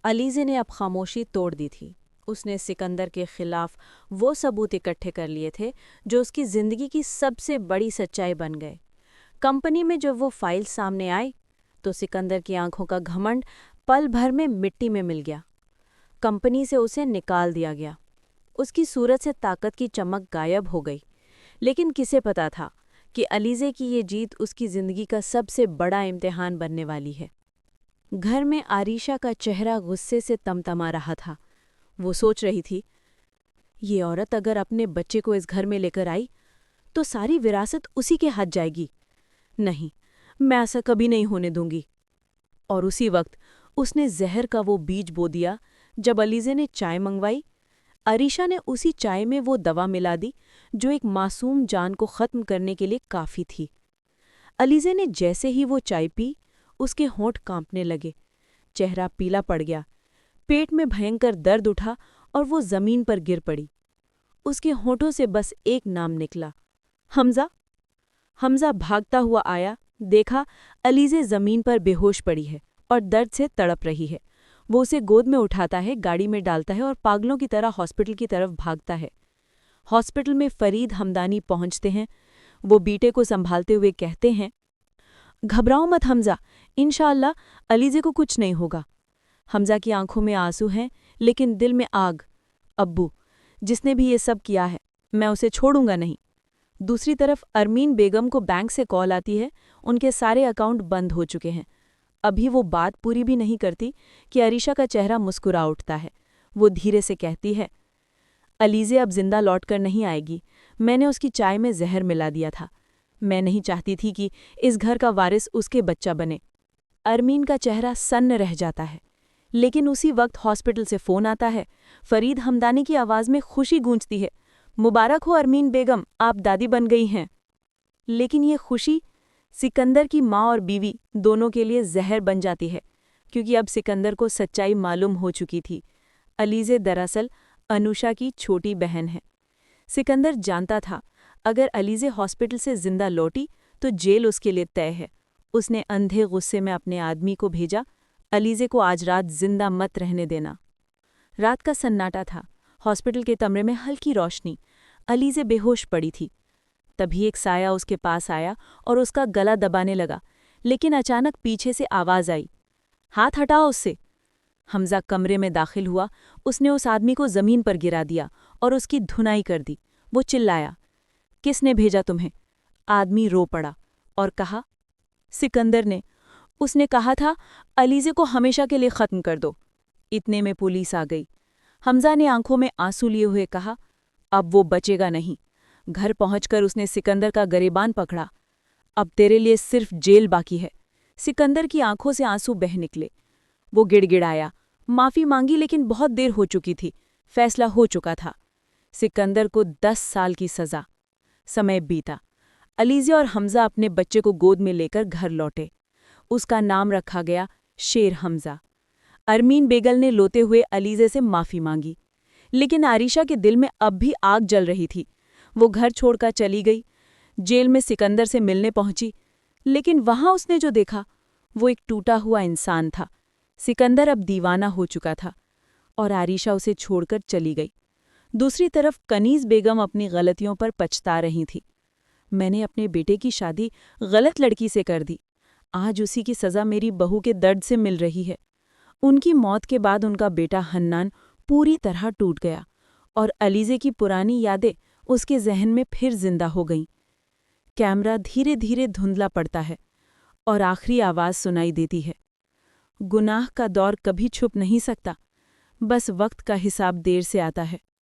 अलीज़े ने अब खामोशी तोड़ दी थी। उसने सिकंदर के खिलाफ वो सबूत इकट्ठे कर लिए थे जो उसकी जिंदगी की सबसे बड़ी सच्चाई बन गए। कंपनी में जब वो फाइल सामने आई तो सिकंदर की आंखों का घमंड पल भर में मिट्टी में मिल गया। कंपनी से उसे निकाल दिया गया। उसकी सूरत से ताकत की चमक गायब हो गई। लेकिन किसे पता था कि अलीज़े की ये जीत उसकी जिंदगी का सबसे बड़ा इम्तिहान बनने वाली है। घर में आरिशा का चेहरा गुस्से से तमतमा रहा था। वो सोच रही थी, ये औरत अगर अपने बच्चे को इस घर में लेकर आई तो सारी विरासत उसी के हाथ जाएगी। नहीं, मैं ऐसा कभी नहीं होने दूंगी। और उसी वक्त उसने जहर का वो बीज बो दिया। जब अलीज़े ने चाय मंगवाई, आरिशा ने उसी चाय में वो दवा मिला दी जो एक मासूम जान को ख़त्म करने के लिए काफ़ी थी। अलीज़े ने जैसे ही वो चाय पी, उसके होंठ कांपने लगे, चेहरा पीला पड़ गया, पेट में भयंकर दर्द उठा और वो ज़मीन पर गिर पड़ी। उसके होंठों से बस एक नाम निकला, हमज़ा। हमज़ा भागता हुआ आया, देखा अलीज़े ज़मीन पर बेहोश पड़ी है और दर्द से तड़प रही है। वो उसे गोद में उठाता है, गाड़ी में डालता है और पागलों की तरह हॉस्पिटल की तरफ भागता है। हॉस्पिटल में फरीद हमदानी पहुंचते हैं। वो बीटे को संभालते हुए कहते हैं, घबराओ मत हमज़ा, इंशाअल्लाह अलीज़े को कुछ नहीं होगा। हमज़ा की आंखों में आंसू हैं लेकिन दिल में आग। अब्बू, जिसने भी ये सब किया है, मैं उसे छोड़ूंगा नहीं। दूसरी तरफ अरमीन बेगम को बैंक से कॉल आती है। उनके सारे अकाउंट बंद हो चुके हैं। अभी वो बात पूरी भी नहीं करती कि आरिशा का चेहरा मुस्कुरा उठता है। वो धीरे से कहती है, अलीज़े अब जिंदा लौट कर नहीं आएगी। मैंने उसकी चाय में जहर मिला दिया था। मैं नहीं चाहती थी कि इस घर का वारिस उसके बच्चा बने। अरमीन का चेहरा सन्न रह जाता है। लेकिन उसी वक्त हॉस्पिटल से फ़ोन आता है। फरीद हमदानी की आवाज़ में खुशी गूंजती है, मुबारक हो अरमीन बेगम, आप दादी बन गई हैं। लेकिन ये खुशी सिकंदर की माँ और बीवी दोनों के लिए जहर बन जाती है, क्योंकि अब सिकंदर को सच्चाई मालूम हो चुकी थी। अलीज़े दरअसल अनुषा की छोटी बहन है। सिकंदर जानता था, अगर अलीज़े हॉस्पिटल से जिंदा लौटी तो जेल उसके लिए तय है। उसने अंधे गुस्से में अपने आदमी को भेजा, अलीज़े को आज रात जिंदा मत रहने देना। रात का सन्नाटा था। हॉस्पिटल के कमरे में हल्की रोशनी। अलीज़े बेहोश पड़ी थी। तभी एक साया उसके पास आया और उसका गला दबाने लगा। लेकिन अचानक पीछे से आवाज़ आई, हाथ हटाओ उससे। हमज़ा कमरे में दाखिल हुआ। उसने उस आदमी को ज़मीन पर गिरा दिया और उसकी धुनाई कर दी। वो चिल्लाया, किसने भेजा तुम्हें? आदमी रो पड़ा और कहा, सिकंदर ने। उसने कहा था अलीज़े को हमेशा के लिए ख़त्म कर दो। इतने में पुलिस आ गई। हमज़ा ने आंखों में आंसू लिए हुए कहा, अब वो बचेगा नहीं। घर पहुंचकर उसने सिकंदर का गिरेबान पकड़ा। अब तेरे लिए सिर्फ जेल बाकी है। सिकंदर की आंखों से आंसू बह निकले। वो गिड़गिड़ाया, माफ़ी मांगी, लेकिन बहुत देर हो चुकी थी। फैसला हो चुका था। सिकंदर को 10 साल की सज़ा। समय बीता। अलीज़े और हमज़ा अपने बच्चे को गोद में लेकर घर लौटे। उसका नाम रखा गया शेर हमज़ा। अरमीन बेगल ने लोते हुए अलीज़े से माफ़ी मांगी, लेकिन आरिशा के दिल में अब भी आग जल रही थी। वो घर छोड़कर चली गई। जेल में सिकंदर से मिलने पहुंची, लेकिन वहां उसने जो देखा वो एक टूटा हुआ इंसान था। सिकंदर अब दीवाना हो चुका था और आरिशा उसे छोड़कर चली गई। दूसरी तरफ कनीज़ बेगम अपनी गलतियों पर पछता रही थी। मैंने अपने बेटे की शादी गलत लड़की से कर दी। आज उसी की सज़ा मेरी बहू के दर्द से मिल रही है। उनकी मौत के बाद उनका बेटा हन्नान पूरी तरह टूट गया और अलीज़े की पुरानी यादें उसके जहन में फिर जिंदा हो गईं। कैमरा धीरे धीरे धुंधला पड़ता है और आखिरी आवाज़ सुनाई देती है, गुनाह का दौर कभी छुप नहीं सकता, बस वक्त का हिसाब देर से आता है।